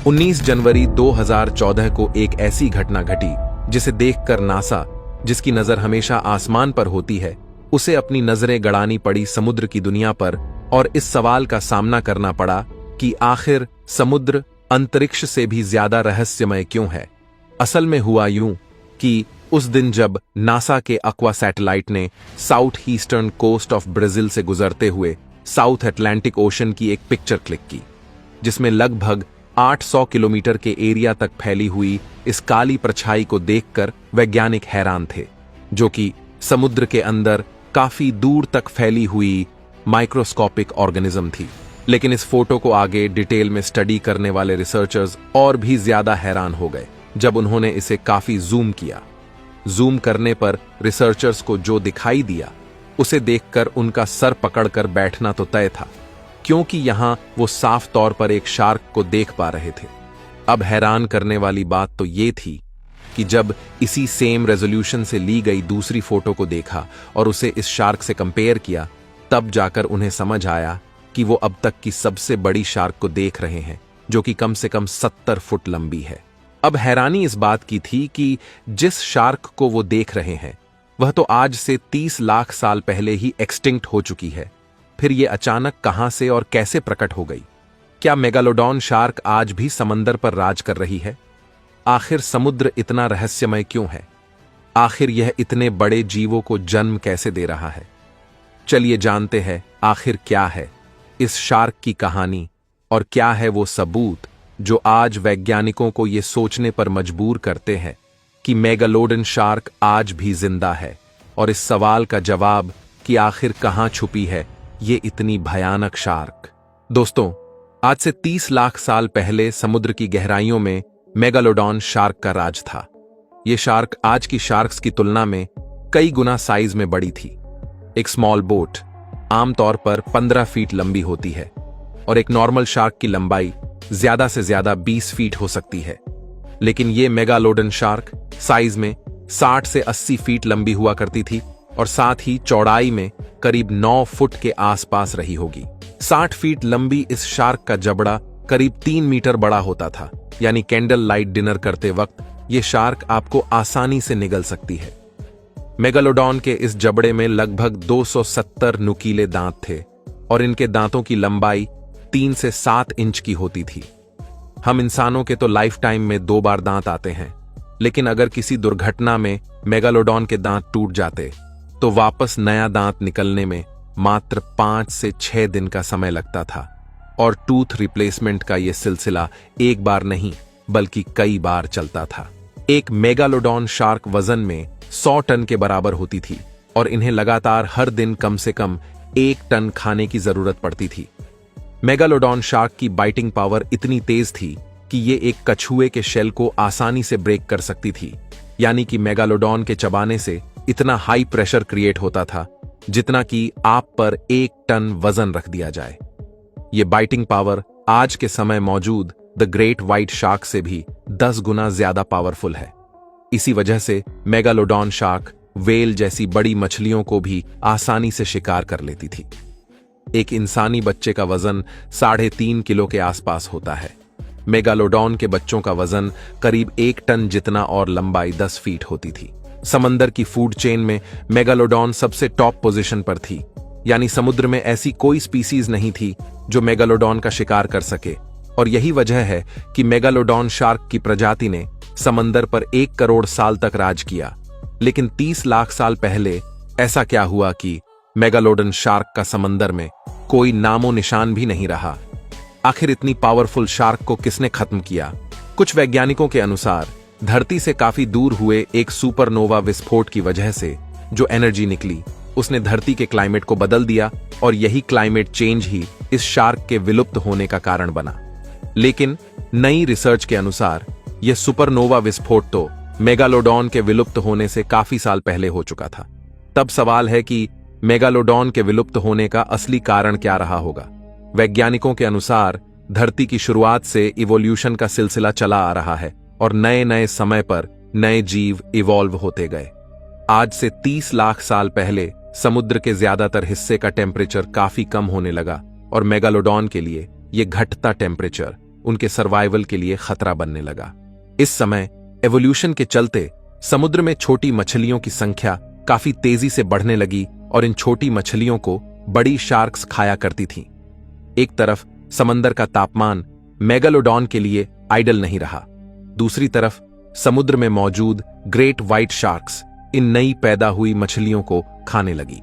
19 जनवरी 2014 को एक ऐसी घटना घटी जिसे देखकर नासा, जिसकी नजर हमेशा आसमान पर होती है, उसे अपनी नजरें गड़ानी पड़ी समुद्र की दुनिया पर और इस सवाल का सामना करना पड़ा कि आखिर समुद्र अंतरिक्ष से भी ज्यादा रहस्यमय क्यों है। असल में हुआ यूं कि उस दिन जब नासा के अक्वा सैटेलाइट ने south eastern coast of Brazil से गुजरते हुए साउथ अटलांटिक ओशन की एक पिक्चर क्लिक की, जिसमें लगभग 800 किलोमीटर के एरिया तक फैली हुई इस काली परछाई को देखकर वैज्ञानिक हैरान थे, जो कि समुद्र के अंदर काफी दूर तक फैली हुई माइक्रोस्कोपिक ऑर्गेनिज्म थी। लेकिन इस फोटो को आगे डिटेल में स्टडी करने वाले रिसर्चर्स और भी ज्यादा हैरान हो गए जब उन्होंने इसे काफी जूम किया। जूम करने पर रिसर्चर्स को जो दिखाई दिया उसे देखकर उनका सर पकड़कर बैठना तो तय था, क्योंकि यहां वो साफ तौर पर एक शार्क को देख पा रहे थे। अब हैरान करने वाली बात तो ये थी कि जब इसी सेम रेजोल्यूशन से ली गई दूसरी फोटो को देखा और उसे इस शार्क से कंपेयर किया, तब जाकर उन्हें समझ आया कि वो अब तक की सबसे बड़ी शार्क को देख रहे हैं, जो कि कम से कम 70 फुट लंबी है। अब हैरानी इस बात की थी कि जिस शार्क को वो देख रहे हैं वह तो आज से 30 लाख साल पहले ही एक्सटिंक्ट हो चुकी है। फिर ये अचानक कहां से और कैसे प्रकट हो गई? क्या मेगालोडॉन शार्क आज भी समंदर पर राज कर रही है? आखिर समुद्र इतना रहस्यमय क्यों है? आखिर यह इतने बड़े जीवों को जन्म कैसे दे रहा है? चलिए जानते हैं आखिर क्या है इस शार्क की कहानी और क्या है वो सबूत जो आज वैज्ञानिकों को ये सोचने पर मजबूर करते हैं कि मेगालोडन शार्क आज भी जिंदा है, और इस सवाल का जवाब कि आखिर कहां छुपी है ये इतनी भयानक शार्क। दोस्तों, आज से 30 लाख साल पहले समुद्र की गहराइयों में मेगालोडॉन शार्क का राज था। यह शार्क आज की शार्क्स की तुलना में कई गुना साइज में बड़ी थी। एक स्मॉल बोट आमतौर पर 15 फीट लंबी होती है और एक नॉर्मल शार्क की लंबाई ज्यादा से ज्यादा 20 फीट हो सकती है, लेकिन यह मेगालोडन शार्क साइज में 60 से 80 फीट लंबी हुआ करती थी और साथ ही चौड़ाई में करीब 9 फुट के आसपास रही होगी। 60 फीट लंबी इस शार्क का जबड़ा करीब 3 मीटर बड़ा होता था, यानी कैंडल लाइट डिनर करते वक्त यह शार्क आपको आसानी से निगल सकती है। मेगालोडॉन के इस जबड़े में लगभग 270 नुकीले दांत थे और इनके दांतों की लंबाई 3 से 7 इंच की होती थी। हम इंसानों के तो लाइफ टाइम में 2 बार दांत आते हैं, लेकिन अगर किसी दुर्घटना में मेगालोडॉन के दांत टूट जाते तो वापस नया दांत निकलने में मात्र 5 से 6 दिन का समय लगता था, और टूथ रिप्लेसमेंट का यह सिलसिला एक बार नहीं बल्कि कई बार चलता था। एक मेगालोडॉन शार्क वजन में 100 टन के बराबर होती थी और इन्हें लगातार हर दिन कम से कम 1 टन खाने की जरूरत पड़ती थी। मेगालोडॉन शार्क की बाइटिंग पावर इतनी तेज थी कि ये एक कछुए के शेल को आसानी से ब्रेक कर सकती थी, यानी कि मेगालोडॉन के चबाने से इतना हाई प्रेशर क्रिएट होता था जितना कि आप पर 1 टन वजन रख दिया जाए। ये बाइटिंग पावर आज के समय मौजूद द ग्रेट व्हाइट शार्क से भी 10 गुना ज्यादा पावरफुल है। इसी वजह से मेगालोडॉन शार्क वेल जैसी बड़ी मछलियों को भी आसानी से शिकार कर लेती थी। एक इंसानी बच्चे का वजन 3.5 किलो के आसपास होता है। मेगालोडॉन के बच्चों का वजन करीब 1 टन जितना और लंबाई 10 फीट होती थी। समंदर की फूड चेन में मेगालोडॉन सबसे टॉप पोजीशन पर थी, यानी समुद्र में ऐसी कोई स्पीसीज नहीं थी जो मेगालोडॉन का शिकार कर सके, और यही वजह है कि मेगालोडॉन शार्क की प्रजाति ने समंदर पर 1 करोड़ साल तक राज किया। लेकिन 30 लाख साल पहले ऐसा क्या हुआ कि मेगालोडन शार्क का समंदर में कोई नामो निशान भी नहीं रहा? आखिर इतनी पावरफुल शार्क को किसने खत्म किया? कुछ वैज्ञानिकों के अनुसार धरती से काफी दूर हुए एक सुपरनोवा विस्फोट की वजह से जो एनर्जी निकली उसने धरती के क्लाइमेट को बदल दिया, और यही क्लाइमेट चेंज ही इस शार्क के विलुप्त होने का कारण बना। लेकिन नई रिसर्च के अनुसार यह सुपरनोवा विस्फोट तो मेगालोडॉन के विलुप्त होने से काफी साल पहले हो चुका था। तब सवाल है कि मेगालोडॉन के विलुप्त होने का असली कारण क्या रहा होगा? वैज्ञानिकों के अनुसार धरती की शुरुआत से इवोल्यूशन का सिलसिला चला आ रहा है और नए नए समय पर नए जीव इवॉल्व होते गए। आज से 30 लाख साल पहले समुद्र के ज्यादातर हिस्से का टेम्परेचर काफी कम होने लगा और मेगालोडॉन के लिए यह घटता टेम्परेचर उनके सर्वाइवल के लिए खतरा बनने लगा। इस समय एवोल्यूशन के चलते समुद्र में छोटी मछलियों की संख्या काफी तेजी से बढ़ने लगी और इन छोटी मछलियों को बड़ी शार्क्स खाया करती थीं। एक तरफ समंदर का तापमान मेगालोडॉन के लिए आइडल नहीं रहा, दूसरी तरफ समुद्र में मौजूद ग्रेट व्हाइट शार्क्स इन नई पैदा हुई मछलियों को खाने लगी,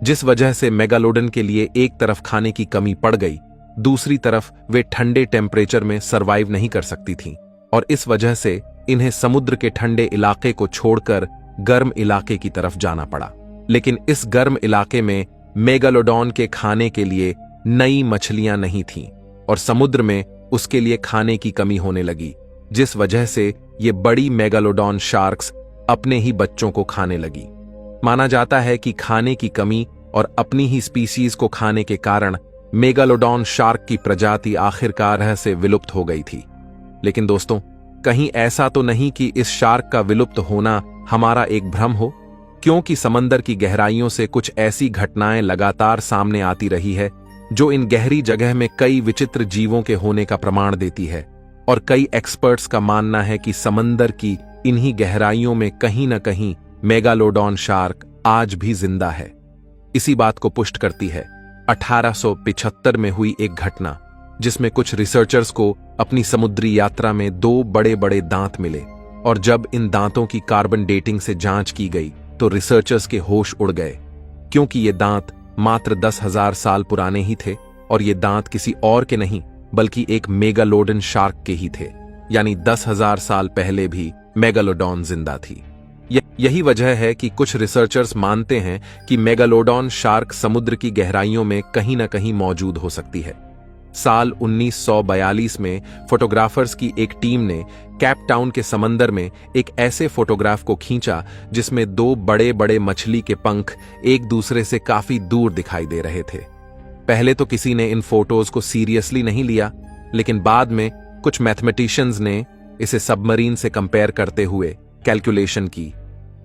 जिस वजह से मेगालोडन के लिए एक तरफ खाने की कमी पड़ गई, दूसरी तरफ वे ठंडे टेम्परेचर में सरवाइव नहीं कर सकती थीं और इस वजह से इन्हें समुद्र के ठंडे इलाके को छोड़कर गर्म इलाके की तरफ जाना पड़ा। लेकिन इस गर्म इलाके में मेगालोडॉन के खाने के लिए नई मछलियां नहीं थीं और समुद्र में उसके लिए खाने की कमी होने लगी, जिस वजह से ये बड़ी मेगालोडॉन शार्क्स अपने ही बच्चों को खाने लगी। माना जाता है कि खाने की कमी और अपनी ही स्पीसीज को खाने के कारण मेगालोडॉन शार्क की प्रजाति आखिरकार से विलुप्त हो गई थी। लेकिन दोस्तों, कहीं ऐसा तो नहीं कि इस शार्क का विलुप्त होना हमारा एक भ्रम हो, क्योंकि समंदर की गहराइयों से कुछ ऐसी घटनाएं लगातार सामने आती रही है जो इन गहरी जगह में कई विचित्र जीवों के होने का प्रमाण देती है और कई एक्सपर्ट्स का मानना है कि समंदर की इन्हीं गहराइयों में कहीं न कहीं मेगालोडॉन शार्क आज भी जिंदा है। इसी बात को पुष्ट करती है 1875 में हुई एक घटना, जिसमें कुछ रिसर्चर्स को अपनी समुद्री यात्रा में 2 बड़े बड़े दांत मिले और जब इन दांतों की कार्बन डेटिंग से जांच की गई तो रिसर्चर्स के होश उड़ गए, क्योंकि ये दांत मात्र 10,000 साल पुराने ही थे और ये दांत किसी और के नहीं बल्कि एक मेगालोडन शार्क के ही थे, यानी 10,000 साल पहले भी मेगालोडॉन जिंदा थी। यही वजह है कि कुछ रिसर्चर्स मानते हैं कि मेगालोडॉन शार्क समुद्र की गहराइयों में कहीं न कहीं मौजूद हो सकती है। साल 1942 में फोटोग्राफर्स की एक टीम ने कैप टाउन के समंदर में एक ऐसे फोटोग्राफ को खींचा जिसमें 2 बड़े बड़े मछली के पंख एक दूसरे से काफी दूर दिखाई दे रहे थे। पहले तो किसी ने इन फोटोज को सीरियसली नहीं लिया, लेकिन बाद में कुछ मैथमेटिशियंस ने इसे सबमरीन से कंपेयर करते हुए कैलकुलेशन की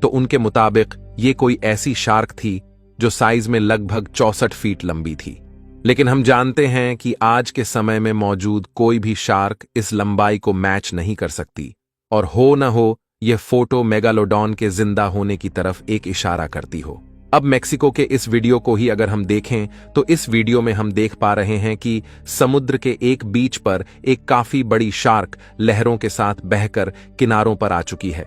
तो उनके मुताबिक ये कोई ऐसी शार्क थी जो साइज में लगभग 64 फीट लंबी थी। लेकिन हम जानते हैं कि आज के समय में मौजूद कोई भी शार्क इस लंबाई को मैच नहीं कर सकती और हो न हो यह फोटो मेगालोडॉन के जिंदा होने की तरफ एक इशारा करती हो। अब मेक्सिको के इस वीडियो को ही अगर हम देखें तो इस वीडियो में हम देख पा रहे हैं कि समुद्र के एक बीच पर एक काफी बड़ी शार्क लहरों के साथ बहकर किनारों पर आ चुकी है।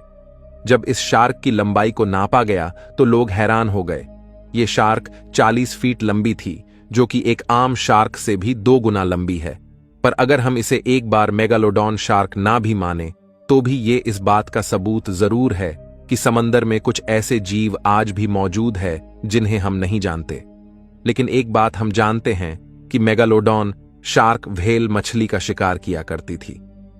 जब इस शार्क की लंबाई को नापा गया तो लोग हैरान हो गए। ये शार्क 40 फीट लंबी थी, जो कि एक आम शार्क से भी 2 गुना लंबी है। पर अगर हम इसे एक बार मेगालोडॉन शार्क ना भी माने तो भी ये इस बात का सबूत जरूर है कि समंदर में कुछ ऐसे जीव आज भी मौजूद है जिन्हें हम नहीं जानते। लेकिन एक बात हम जानते हैं कि मेगालोडॉन शार्क व्हेल मछली का शिकार किया करती थी।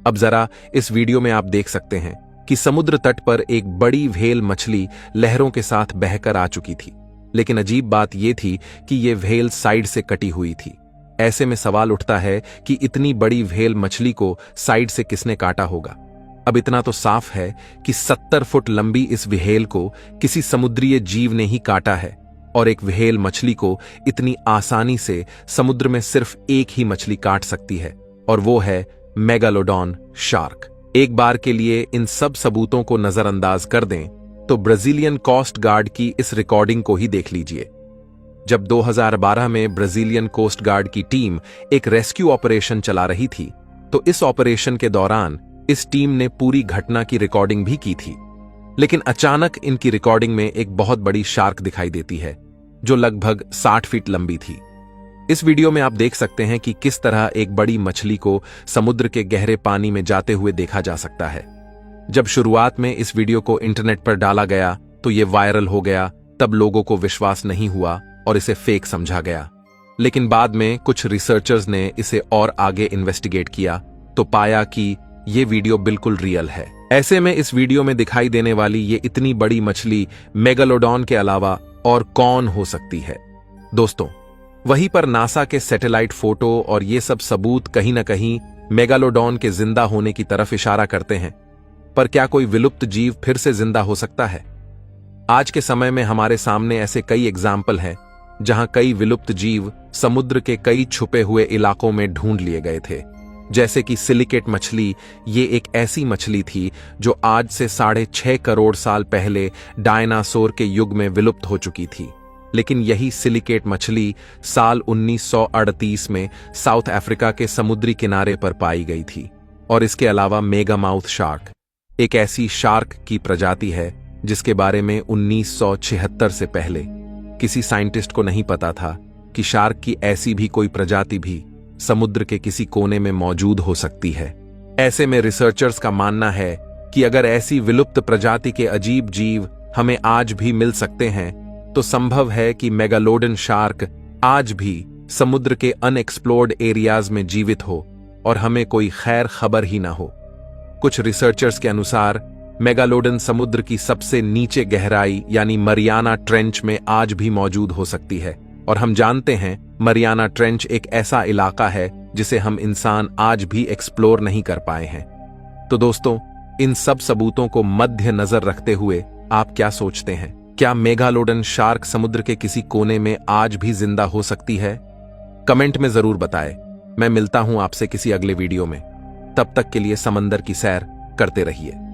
अब जरा इस वीडियो में आप देख सकते हैं कि समुद्र तट पर एक बड़ी व्हेल मछली लहरों के साथ बहकर आ चुकी थी। लेकिन अजीब बात यह थी कि यह व्हेल साइड से कटी हुई थी। ऐसे में सवाल उठता है कि इतनी बड़ी व्हेल मछली को साइड से किसने काटा होगा। अब इतना तो साफ है कि 70 फुट लंबी इस व्हेल को किसी समुद्रीय जीव ने ही काटा है और एक व्हेल मछली को इतनी आसानी से समुद्र में सिर्फ एक ही मछली काट सकती है और वो है मेगालोडॉन शार्क। एक बार के लिए इन सब सबूतों को नजरअंदाज कर दें तो ब्राजीलियन कोस्ट गार्ड की इस रिकॉर्डिंग को ही देख लीजिए। जब 2012 में ब्राजीलियन कोस्ट गार्ड की टीम एक रेस्क्यू ऑपरेशन चला रही थी तो इस ऑपरेशन के दौरान इस टीम ने पूरी घटना की रिकॉर्डिंग भी की थी। लेकिन अचानक इनकी रिकॉर्डिंग में एक बहुत बड़ी शार्क दिखाई देती है जो लगभग 60 फीट लंबी थी। इस वीडियो में आप देख सकते हैं कि किस तरह एक बड़ी मछली को समुद्र के गहरे पानी में जाते हुए देखा जा सकता है। जब शुरुआत में इस वीडियो को इंटरनेट पर डाला गया तो ये वायरल हो गया, तब लोगों को विश्वास नहीं हुआ और इसे फेक समझा गया। लेकिन बाद में कुछ रिसर्चर्स ने इसे और आगे इन्वेस्टिगेट किया तो पाया कि ये वीडियो बिल्कुल रियल है। ऐसे में इस वीडियो में दिखाई देने वाली ये इतनी बड़ी मछली मेगालोडॉन के अलावा और कौन हो सकती है। दोस्तों, वहीं पर नासा के सैटेलाइट फोटो और ये सब सबूत कहीं ना कहीं मेगालोडॉन के जिंदा होने की तरफ इशारा करते हैं। पर क्या कोई विलुप्त जीव फिर से जिंदा हो सकता है? आज के समय में हमारे सामने ऐसे कई एग्जाम्पल हैं जहां कई विलुप्त जीव समुद्र के कई छुपे हुए इलाकों में ढूंढ लिए गए थे, जैसे कि सिलिकेट मछली। ये एक ऐसी मछली थी जो आज से 6.5 करोड़ साल पहले डायनासोर के युग में विलुप्त हो चुकी थी। लेकिन यही सिलिकेट मछली साल 1938 में साउथ अफ्रीका के समुद्री किनारे पर पाई गई थी। और इसके अलावा मेगामाउथ शार्क एक ऐसी शार्क की प्रजाति है जिसके बारे में 1976 से पहले किसी साइंटिस्ट को नहीं पता था कि शार्क की ऐसी भी कोई प्रजाति भी समुद्र के किसी कोने में मौजूद हो सकती है। ऐसे में रिसर्चर्स का मानना है कि अगर ऐसी विलुप्त प्रजाति के अजीब जीव हमें आज भी मिल सकते हैं तो संभव है कि मेगालोडन शार्क आज भी समुद्र के अनएक्सप्लोर्ड एरियाज में जीवित हो और हमें कोई खैर खबर ही ना हो। कुछ रिसर्चर्स के अनुसार मेगालोडन समुद्र की सबसे नीचे गहराई यानी मरियाना ट्रेंच में आज भी मौजूद हो सकती है। और हम जानते हैं मरियाना ट्रेंच एक ऐसा इलाका है जिसे हम इंसान आज भी एक्सप्लोर नहीं कर पाए हैं। तो दोस्तों, इन सब सबूतों को मध्य नजर रखते हुए आप क्या सोचते हैं? क्या मेगालोडन शार्क समुद्र के किसी कोने में आज भी जिंदा हो सकती है? कमेंट में जरूर बताएं। मैं मिलता हूं आपसे किसी अगले वीडियो में। तब तक के लिए समंदर की सैर करते रहिए।